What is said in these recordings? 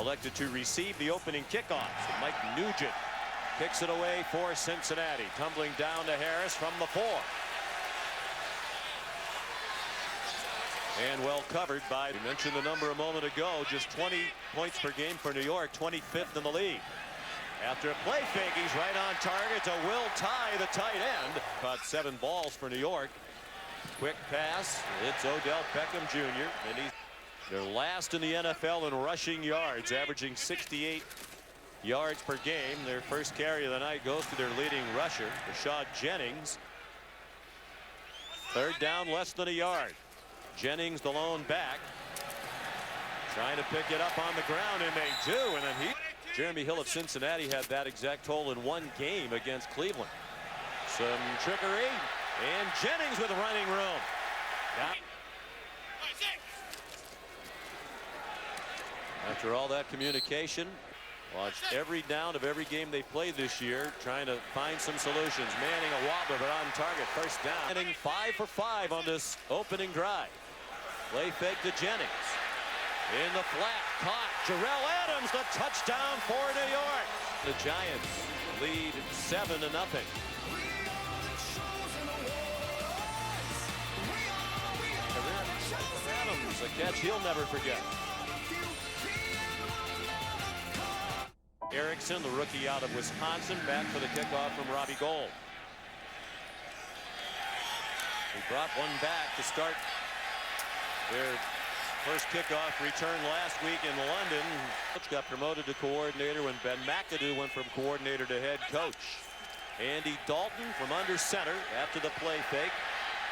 elected to receive the opening kickoff. So Mike Nugent kicks it away for Cincinnati. Tumbling down to Harris from the 4. And well covered by, we mentioned the number a moment ago, just 20 points per game for New York, 25th in the league. After a play fake, he's right on target to Will Tye, the tight end. Caught 7 balls for New York. Quick pass. It's Odell Beckham Jr. And they're last in the NFL in rushing yards, averaging 68 yards per game. Their first carry of the night goes to their leading rusher, Rashad Jennings. 3rd down, less than a yard. Jennings, the lone back, trying to pick it up on the ground, and they do. And then Jeremy Hill of Cincinnati had that exact toll in 1 game against Cleveland. Some trickery, and Jennings with running room. After all that communication, watched every down of every game they played this year, trying to find some solutions. Manning a wobbler, but on target. 1st down. Manning 5 for 5 on this opening drive. Play fake to Jennings. In the flat, caught. Jarrell Adams, the touchdown for New York. The Giants lead 7-0. Adams, a catch he'll never forget. Erickson, the rookie out of Wisconsin, back for the kickoff from Robbie Gould. He brought one back to start their first kickoff return last week in London. Coach got promoted to coordinator when Ben McAdoo went from coordinator to head coach. Andy Dalton from under center after the play fake.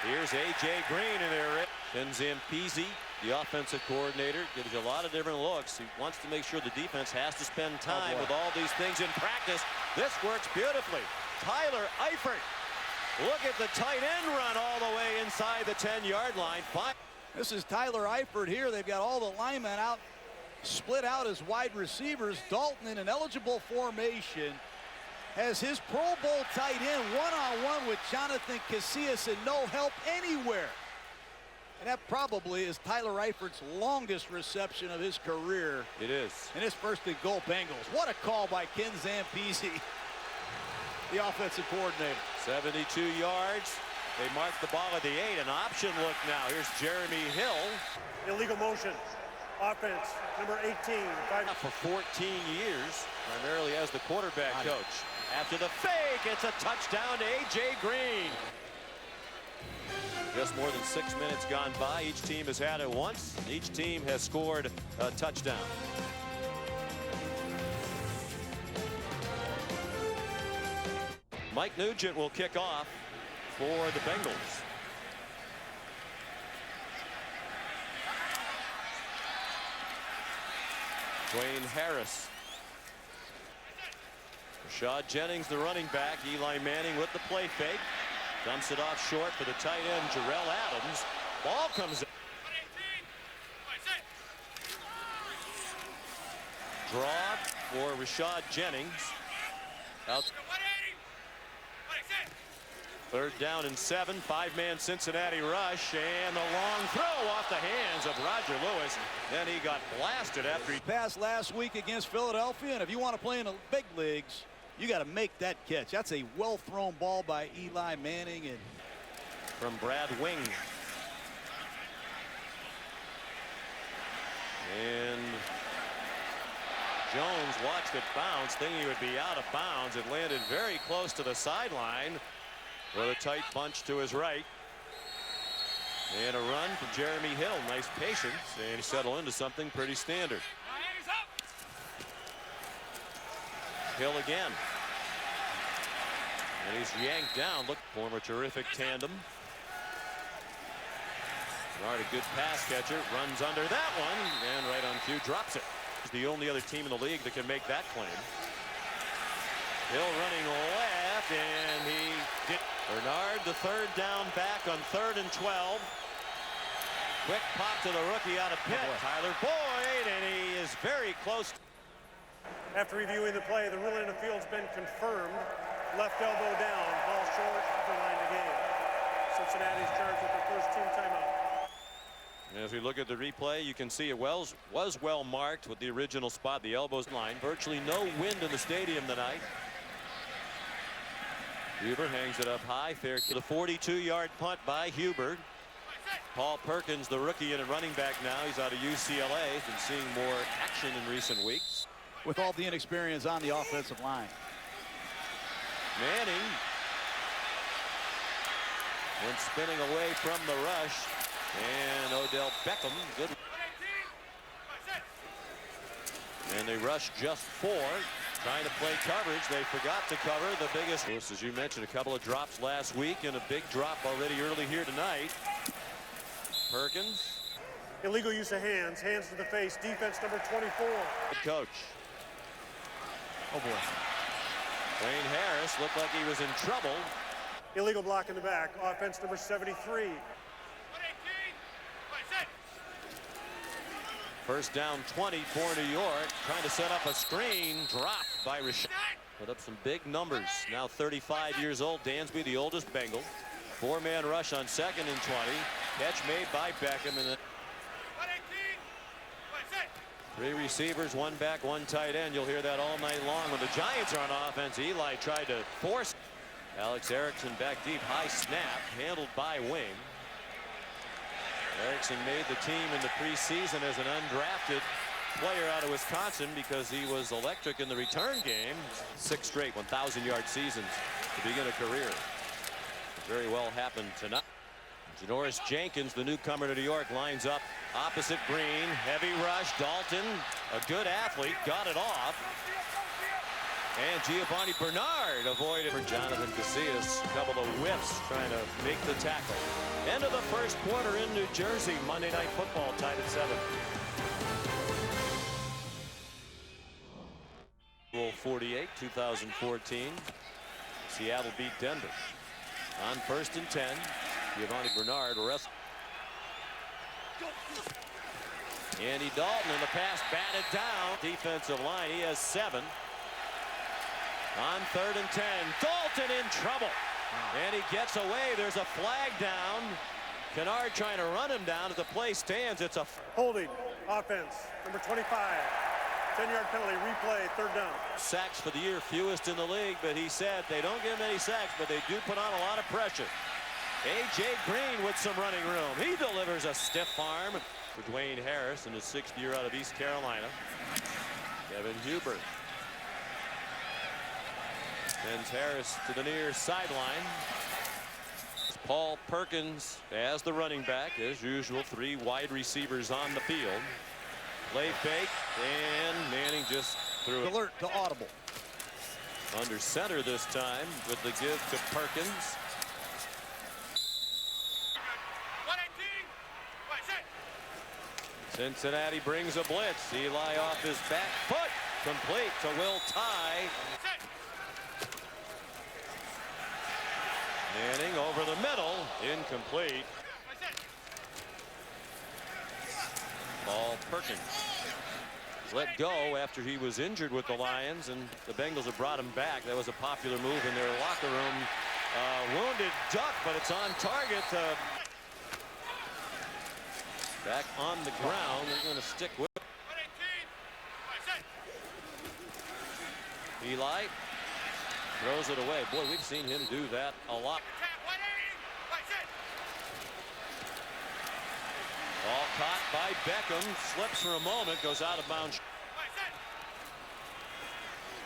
Here's A.J. Green in there. Ken Zampese, the offensive coordinator, gives you a lot of different looks. He wants to make sure the defense has to spend time with all these things in practice. This works beautifully. Tyler Eifert. Look at the tight end run all the way inside the 10-yard line. This is Tyler Eifert here. They've got all the linemen out, split out as wide receivers. Dalton in an eligible formation has his Pro Bowl tight end one-on-one with Jonathan Casillas and no help anywhere. And that probably is Tyler Eifert's longest reception of his career. It is. And his first and goal Bengals. What a call by Ken Zampese, the offensive coordinator. 72 yards. They mark the ball at the 8. An option look now. Here's Jeremy Hill. Illegal motion. Offense, number 18. For 14 years, primarily as the quarterback coach. After the fake, it's a touchdown to A.J. Green. Just more than 6 minutes gone by. Each team has had it once. Each team has scored a touchdown. Mike Nugent will kick off for the Bengals. Dwayne Harris. Rashad Jennings, the running back. Eli Manning with the play fake. Dumps it off short for the tight end, Jarrell Adams. Ball comes in. Draw for Rashad Jennings. Out. 3rd down and 7. 5-man Cincinnati rush, and the long throw off the hands of Roger Lewis. Then he got blasted after he passed last week against Philadelphia. And if you want to play in the big leagues, you got to make that catch. That's a well-thrown ball by Eli Manning. And from Brad Wing. And Jones watched it bounce, thinking he would be out of bounds. It landed very close to the sideline with a tight bunch to his right. And a run from Jeremy Hill. Nice patience, and he settled into something pretty standard. Hill again. And he's yanked down. Look, former terrific tandem. Bernard, a good pass catcher, runs under that one, and right on cue drops it. He's the only other team in the league that can make that claim. Hill running left, and he did. Bernard, the 3rd down back on 3rd and 12. Quick pop to the rookie out of Pitt, Tyler Boyd, and he is very close. After reviewing the play, the ruling in the field's been confirmed. Left elbow down, ball short, for 9 to game. Cincinnati's charged with their first team timeout. As we look at the replay, you can see it was well marked with the original spot, the elbows line. Virtually no wind in the stadium tonight. Huber hangs it up high. Fair kick. The 42-yard punt by Huber. Paul Perkins, the rookie and a running back now. He's out of UCLA. He's been seeing more action in recent weeks. With all the inexperience on the offensive line. Manning went spinning away from the rush. And Odell Beckham, good. And they rushed just 4. Trying to play coverage. They forgot to cover the biggest. As you mentioned, a couple of drops last week and a big drop already early here tonight. Perkins. Illegal use of hands. Hands to the face. Defense number 24. Good coach. Oh boy. Wayne Harris looked like he was in trouble. Illegal block in the back. Offense number 73. First down 20 for New York. Trying to set up a screen. Dropped by Rashad. Put up some big numbers. Now 35 years old. Dansby, the oldest Bengal. 4-man rush on 2nd and 20. Catch made by Beckham. And 3 receivers, 1 back, 1 tight end. You'll hear that all night long. When the Giants are on offense, Eli tried to force. Alex Erickson back deep. High snap. Handled by Wing. Erickson made the team in the preseason as an undrafted player out of Wisconsin because he was electric in the return game. 6 straight 1,000-yard seasons to begin a career. Very well happened tonight. Janoris Jenkins, the newcomer to New York, lines up opposite Green. Heavy rush. Dalton, a good athlete, got it off. And Giovanni Bernard avoided for Jonathan Casillas. A couple of whiffs trying to make the tackle. End of the first quarter in New Jersey. Monday Night Football tied at 7. Rule 48, 2014. Seattle beat Denver. On 1st and 10, Giovanni Bernard wrestles. Andy Dalton in the pass batted down. Defensive line, he has 7. On 3rd and 10, Dalton in trouble. And he gets away. There's a flag down. Kennard trying to run him down. As the play stands, it's a holding. Offense number 25. 10-yard penalty. Replay. 3rd down. Sacks for the year, fewest in the league, but he said they don't give many sacks, but they do put on a lot of pressure. A.J. Green with some running room. He delivers a stiff arm for Dwayne Harris in his 6th year out of East Carolina. Kevin Huber sends Harris to the near sideline. Paul Perkins as the running back. As usual, 3 wide receivers on the field. Play fake, and Manning just threw it. Alert to audible. Under center this time with the give to Perkins. Cincinnati brings a blitz. Eli off his back foot. Complete to Will Tye. Manning over the middle. Incomplete. Paul Perkins let go after he was injured with the Lions, and the Bengals have brought him back. That was a popular move in their locker room. Wounded duck, but it's on target. Back on the ground. They're going to stick with it. Eli throws it away. Boy, we've seen him do that a lot. Ball caught by Beckham. Slips for a moment. Goes out of bounds.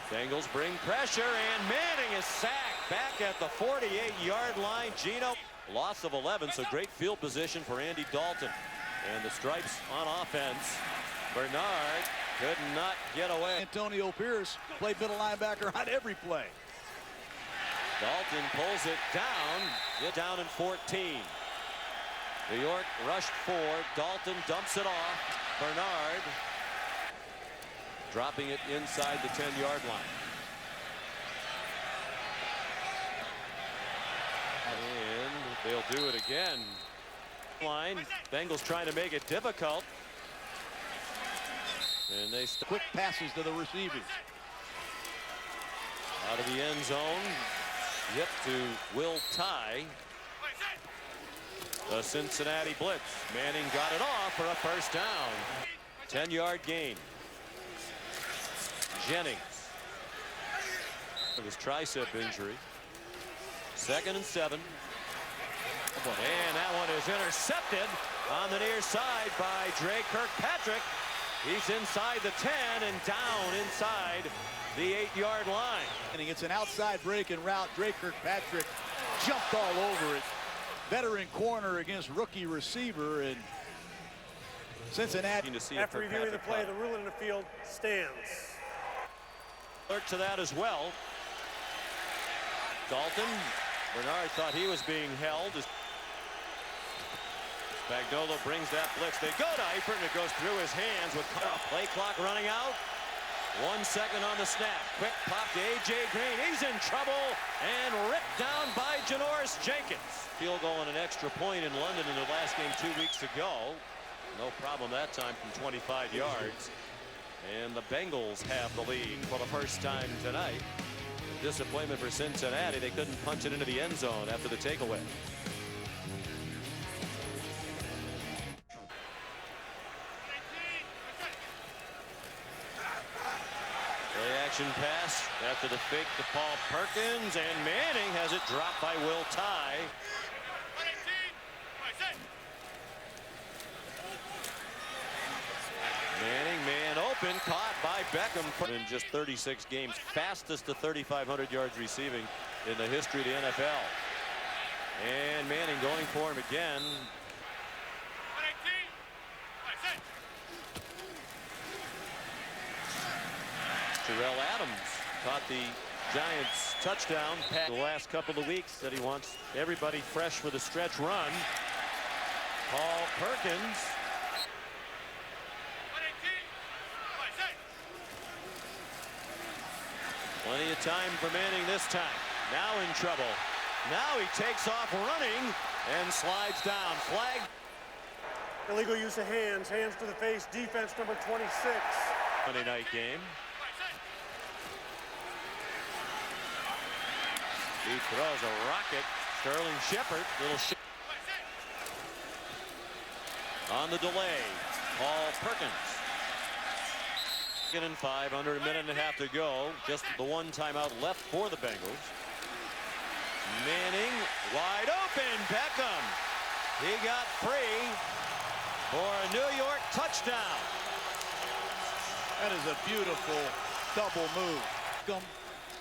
Bengals bring pressure, and Manning is sacked back at the 48-yard line. Gino, loss of 11, so great field position for Andy Dalton. And the stripes on offense. Bernard could not get away. Antonio Pierce played middle linebacker on every play. Dalton pulls it down. Get down in 14. New York rushed 4. Dalton dumps it off. Bernard dropping it inside the 10-yard line. And they'll do it again. Line. Bengals trying to make it difficult. And they quick passes to the receivers. Out of the end zone. Yep, to Will Tye. The Cincinnati blitz. Manning got it off for a first down. 10-yard gain. Jennings with his tricep injury. 2nd and 7. And that one is intercepted on the near side by Dre Kirkpatrick. He's inside the 10 and down inside the 8-yard line. And it's an outside breaking route. Dre Kirkpatrick jumped all over it. Veteran corner against rookie receiver, and Cincinnati. To see after reviewing the play, the ruling in the field stands. Alert to that as well. Dalton. Bernard thought he was being held. Spagnuolo brings that blitz. They go to Eifert, and it goes through his hands with play clock running out. 1 second on the snap. Quick pop to A.J. Green. He's in trouble and ripped down by Janoris Jenkins. Field goal and an extra point in London in the last game 2 weeks ago. No problem that time from 25 yards. And the Bengals have the lead for the first time tonight. Disappointment for Cincinnati. They couldn't punch it into the end zone after the takeaway. Play action pass after the fake to Paul Perkins, and Manning has it dropped by Will Tye. Manning, man open, caught by Beckham. In just 36 games, fastest to 3,500 yards receiving in the history of the NFL. And Manning going for him again. Terrell Adams caught the Giants touchdown pass the last couple of weeks. That he wants everybody fresh for the stretch run. Paul Perkins. Plenty of time for Manning this time. Now in trouble. Now he takes off running and slides down. Flag. Illegal use of hands. Hands to the face. Defense number 26. Monday night game. He throws a rocket. Sterling Shepard. On the delay. Paul Perkins. 2nd and 5, under a minute and a half to go. Just the one timeout left for the Bengals. Manning wide open. Beckham. He got free for a New York touchdown. That is a beautiful double move.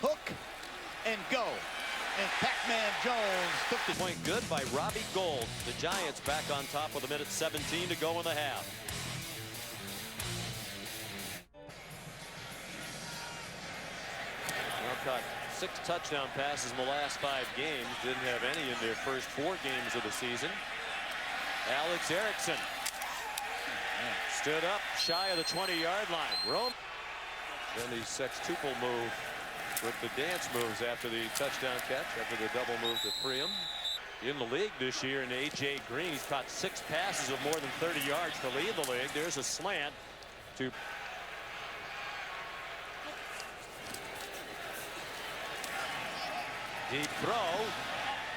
Hook and go. And Pac-Man Jones took the point. Good by Robbie Gould. The Giants back on top with 1:17 to go in the half. Caught 6 touchdown passes in the last 5 games. Didn't have any in their first 4 games of the season. Alex Erickson stood up shy of the 20-yard line. Rome. Then the sextuple move with the dance moves after the touchdown catch, after the double move to free him. In the league this year, and A.J. Green, he's caught 6 passes of more than 30 yards to lead the league. There's a slant to deep throw.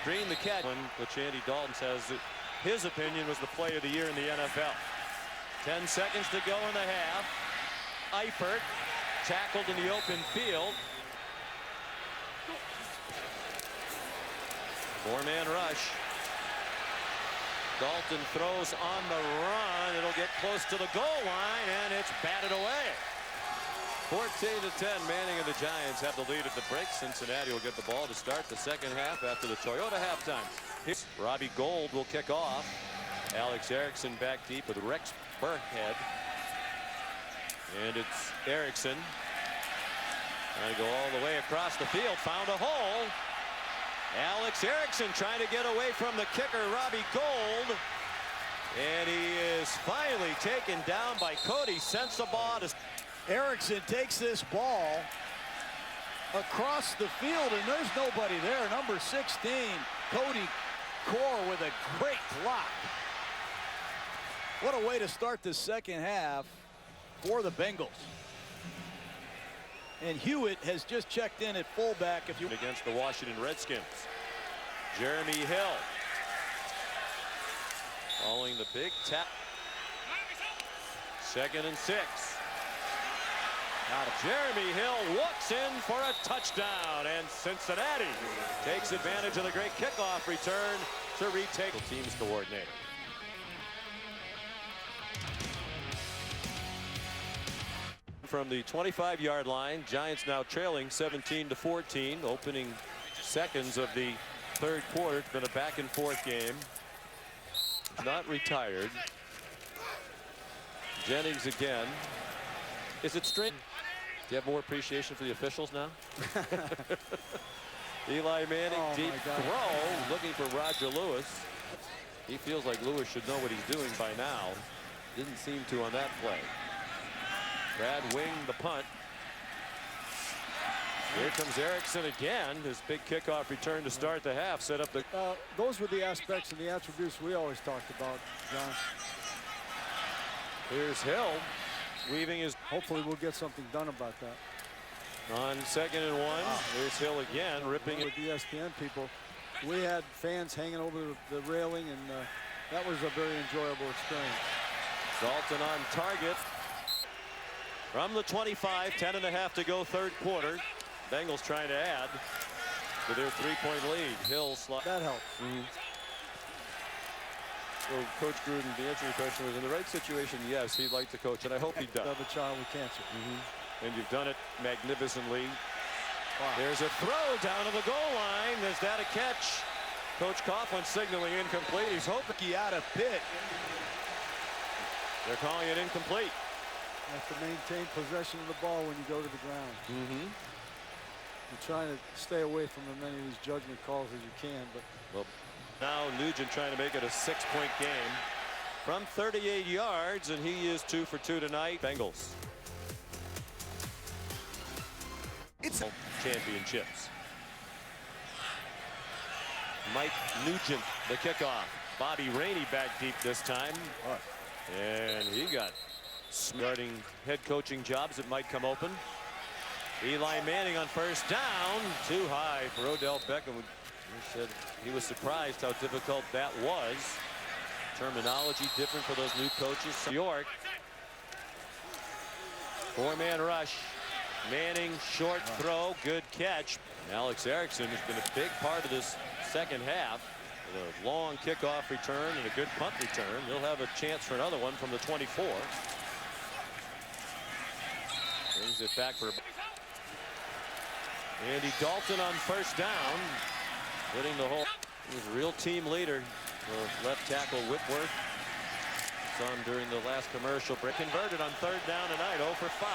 Green the catch, which Andy Dalton says that his opinion was the play of the year in the NFL. 10 seconds to go in the half. Eifert tackled in the open field. 4-man rush. Dalton throws on the run. It'll get close to the goal line, and it's batted away. 14-10, Manning and the Giants have the lead at the break. Cincinnati will get the ball to start the second half after the Toyota halftime. Robbie Gould will kick off. Alex Erickson back deep with Rex Burkhead. And it's Erickson. Trying to go all the way across the field. Found a hole. Alex Erickson trying to get away from the kicker, Robbie Gould. And he is finally taken down by Cody Sensabaugh. Erickson takes this ball across the field, and there's nobody there. Number 16, Cody Core, with a great block. What a way to start the second half for the Bengals. And Hewitt has just checked in at fullback. If you against the Washington Redskins. Jeremy Hill Following the big tap. 2nd and 6. Jeremy Hill walks in for a touchdown, and Cincinnati takes advantage of the great kickoff return to retake the team's coordinator. From the 25-yard line, Giants now trailing 17-14, opening seconds of the 3rd quarter. It's been a back-and-forth game. Not retired. Jennings again. Is it straight? Do you have more appreciation for the officials now? Eli Manning, deep throw, looking for Roger Lewis. He feels like Lewis should know what he's doing by now. Didn't seem to on that play. Brad Wing the punt. Here comes Erickson again. His big kickoff return to start the half. Set up the. Those were the aspects and the attributes we always talked about, John. Here's Hill. Weaving his. Hopefully we'll get something done about that. On 2nd and 1. There's Hill again, ripping it. With the ESPN people, we had fans hanging over the railing, and that was a very enjoyable experience. Dalton on target. From the 25, 10.5 to go, 3rd quarter. Bengals trying to add to their 3-point lead. Hill slot. That helps. Well, Coach Gruden, the answer to your question was, in the right situation, yes, he'd like to coach, and I hope he does. Of a child with cancer. And you've done it magnificently. Wow. There's a throw down to the goal line. Is that a catch? Coach Coughlin signaling incomplete. He's hoping He out of pit. They're calling it incomplete. You have to maintain possession of the ball when you go to the ground. You're trying to stay away from as many of these judgment calls as you can, but well, now Nugent trying to make it a 6-point game from 38 yards, and he is 2 for 2 tonight. Bengals. It's championships. Mike Nugent, the kickoff. Bobby Rainey back deep this time. And he got starting head coaching jobs that might come open. Eli Manning on 1st down. Too high for Odell Beckham. He said he was surprised how difficult that was. Terminology different for those new coaches. York. 4-man rush. Manning, short throw, good catch. Alex Erickson has been a big part of this 2nd half. With a long kickoff return and a good punt return. He'll have a chance for another one from the 24. Brings it back for Andy Dalton on 1st down. Hitting the hole. He's a real team leader. Left tackle Whitworth. It's on during the last commercial break. Converted on 3rd down tonight. 0 for 5.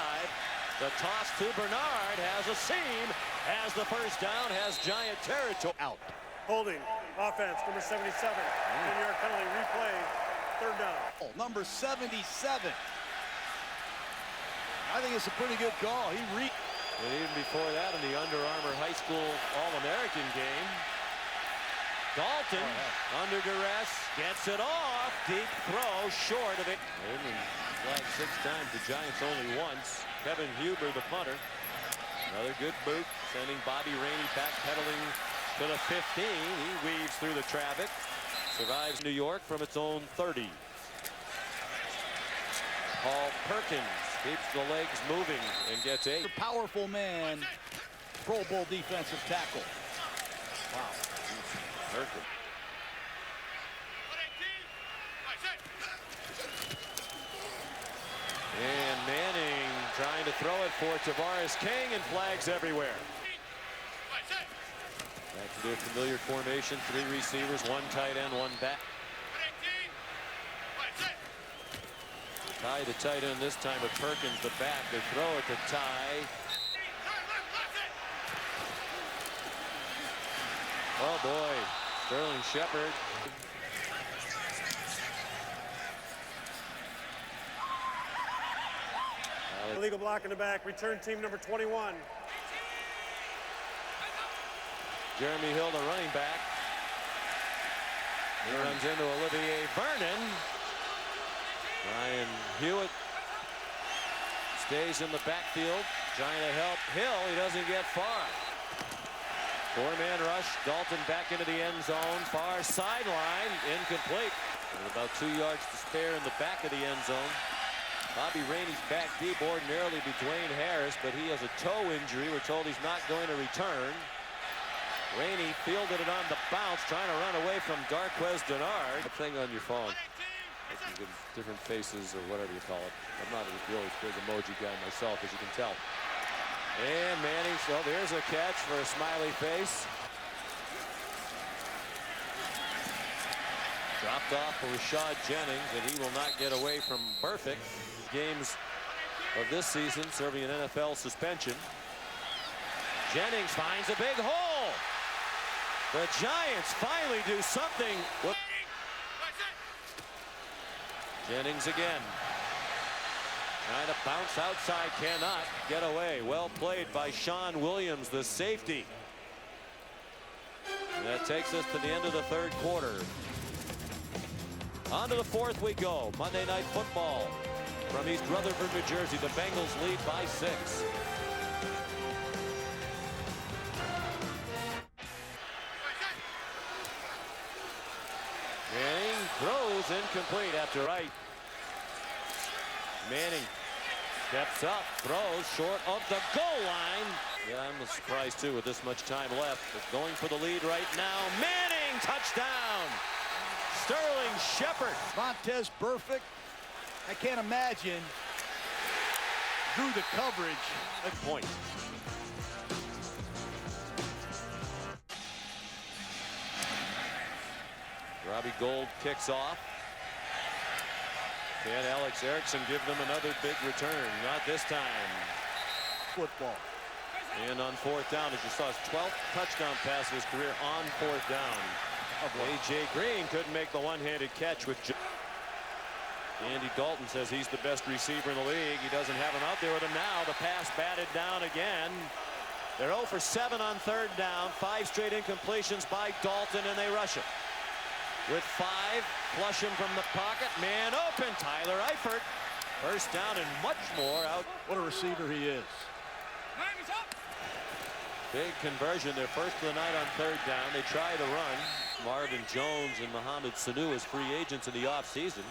The toss to Bernard has a seam. Has the 1st down. Has Giant territory. Out. Holding. Offense, number 77. 10-yard penalty, replay, 3rd down. Number 77. I think it's a pretty good call. And even before that, in the Under Armour High School All-American game, Dalton under duress gets it off. Deep throw short of it. Flag 6 times. The Giants only once. Kevin Huber, the punter. Another good boot, sending Bobby Rainey backpedaling to the 15. He weaves through the traffic. Survives New York from its own 30. Paul Perkins keeps the legs moving and gets 8. Powerful man. Pro Bowl defensive tackle. Wow. Perfect. And Manning trying to throw it for Tavares King, and flags everywhere. Back to their familiar formation. 3 receivers, 1 tight end, 1 back. Ty the tight end this time, but Perkins the back. They throw it to Ty. Oh boy, Sterling Shepard. Illegal block in the back. Return team number 21. Jeremy Hill, the running back. He runs into Olivier Vernon. Ryan Hewitt stays in the backfield, trying to help Hill. He doesn't get far. 4-man rush. Dalton back into the end zone. Far sideline. Incomplete. With about 2 yards to spare in the back of the end zone. Bobby Rainey's back deep. Ordinarily be Dwayne Harris, but he has a toe injury. We're told he's not going to return. Rainey fielded it on the bounce, trying to run away from Darquez Denard. A thing on your phone. You get different faces or whatever you call it. I'm not a really big emoji guy myself, as you can tell. And Manning, so there's a catch for a smiley face. Dropped off for Rashad Jennings, and he will not get away from Burfict. Games of this season serving an NFL suspension. Jennings finds a big hole. The Giants finally do something. Jennings again. Trying to bounce outside, cannot get away. Well played by Sean Williams, the safety. And that takes us to the end of the third quarter. On to the fourth we go. Monday Night Football from East Rutherford, New Jersey. The Bengals lead by 6. Manning throws incomplete after right. Manning steps up, throws short of the goal line. Yeah, I'm surprised too with this much time left. But going for the lead right now. Manning, touchdown. Sterling Shepard. Montez Burfict, I can't imagine, drew the coverage. At point. Robbie Gould kicks off. Can Alex Erickson give them another big return? Not this time. Football. And on fourth down, as you saw, his 12th touchdown pass of his career on fourth down. A.J. Green couldn't make the one-handed catch with Andy Dalton says he's the best receiver in the league. He doesn't have him out there with him now. The pass batted down again. They're 0 for 7 on third down. 5 straight incompletions by Dalton, and they rush it. With 5, flush him from the pocket. Man open, Tyler Eifert. First down and much more out. What a receiver he is. Big conversion, their first of the night on third down. They try to run. Marvin Jones and Mohamed Sanu as free agents in the offseason.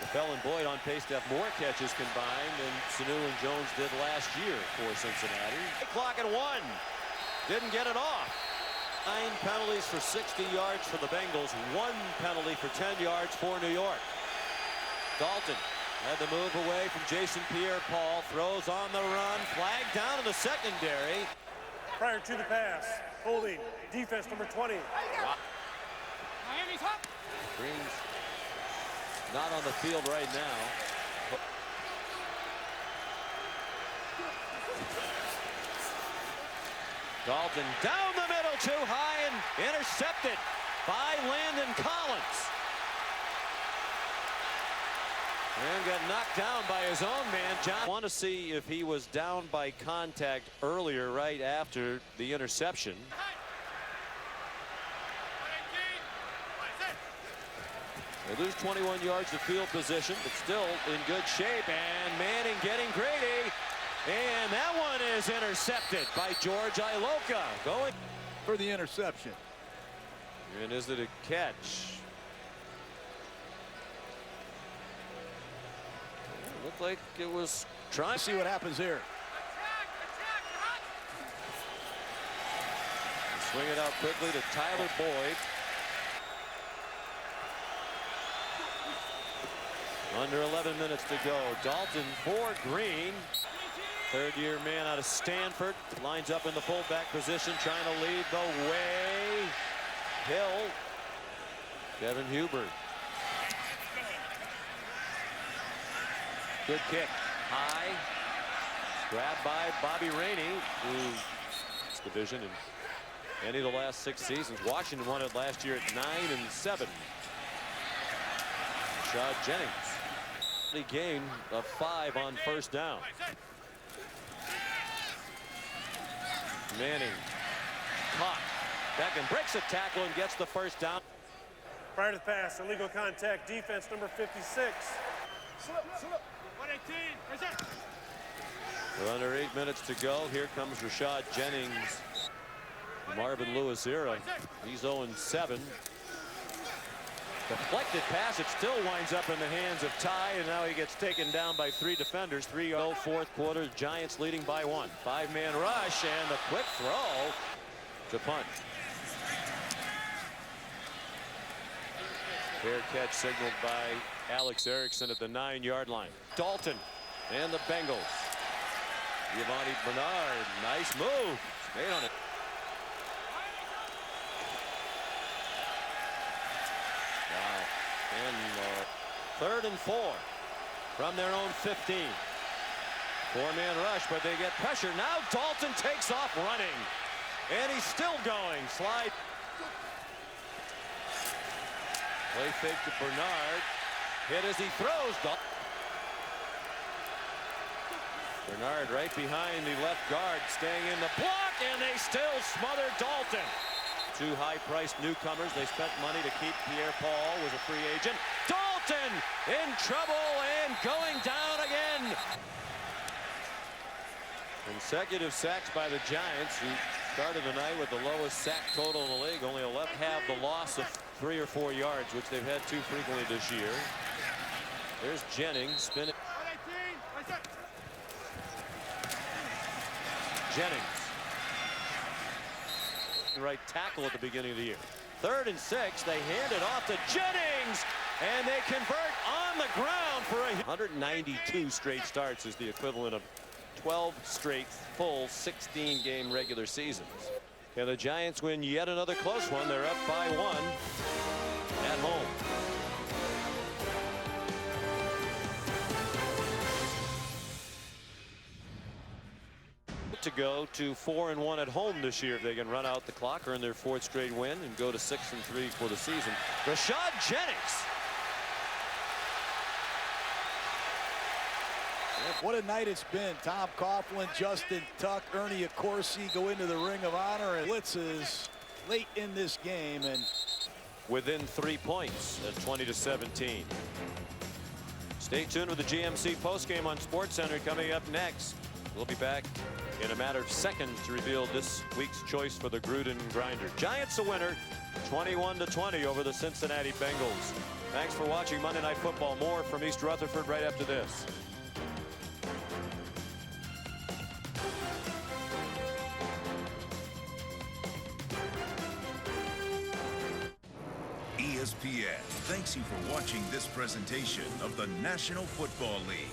LaFell and Boyd on pace to have more catches combined than Sanu and Jones did last year for Cincinnati. Clock at 1. Didn't get it off. 9 penalties for 60 yards for the Bengals. 1 penalty for 10 yards for New York. Dalton had to move away from Jason Pierre-Paul. Throws on the run. Flag down in the secondary. Prior to the pass, holding defense number 20. Green's not on the field right now. Dalton down the middle, too high, and intercepted by Landon Collins. And got knocked down by his own man, John. I want to see if he was down by contact earlier, right after the interception. They lose 21 yards of field position, but still in good shape. And Manning getting Grady. And that one is intercepted by George Iloka. Going For the interception. And is it a catch? It looked like it was trying. Let's see what happens here. Swing it out quickly to Tyler Boyd. Under 11 minutes to go. Dalton for Green. Third-year man out of Stanford. Lines up in the fullback position, trying to lead the way. Hill. Kevin Huber. Good kick. High. Grabbed by Bobby Rainey, who's division in any of the last 6 seasons. Washington won it last year at 9-7. Rashad Jennings. The gain of 5 on first down. Manning caught. Beckham breaks a tackle and gets the first down. Prior to the pass, illegal contact, defense number 56. With under 8 minutes to go, here comes Rashad Jennings. Marvin Lewis era. He's 0-7. Deflected pass. It still winds up in the hands of Ty, and now he gets taken down by 3 defenders. 3-0 fourth quarter. Giants leading by 1. 5-man rush and the quick throw to punt. Fair catch signaled by Alex Erickson at the 9-yard line. Dalton and the Bengals. Giovanni Bernard, nice move. Stayed on it. Wow. And 3rd and 4 from their own 15. 4-man rush, but they get pressure. Now Dalton takes off running. And he's still going. Slide. Play fake to Bernard. Hit as he throws. Bernard right behind the left guard, staying in the block, and they still smother Dalton. 2 high-priced newcomers. They spent money to keep Pierre-Paul, was a free agent. Dalton in trouble and going down again. Consecutive sacks by the Giants, who started the night with the lowest sack total in the league. Only have the loss of 3 or 4 yards, which they've had too frequently this year. There's Jennings spinning. Jennings. Right tackle at the beginning of the year. 3rd and 6. They hand it off to Jennings, and they convert on the ground for a 192 straight starts is the equivalent of 12 straight full 16-game regular seasons. Can the Giants win yet another close one? They're up by 1 at home. To go to 4-1 at home this year if they can run out the clock, earn their 4th straight win, and go to 6-3 for the season. Rashad Jennings. What a night it's been. Tom Coughlin, Justin Tuck, Ernie Accorsi go into the Ring of Honor, and blitzes late in this game, and within 3 points at 20-17. Stay tuned with the GMC postgame on SportsCenter coming up next. We'll be back in a matter of seconds to reveal this week's choice for the Gruden Grinder. Giants a winner, 21-20 over the Cincinnati Bengals. Thanks for watching Monday Night Football. More from East Rutherford right after this. ESPN thanks you for watching this presentation of the National Football League.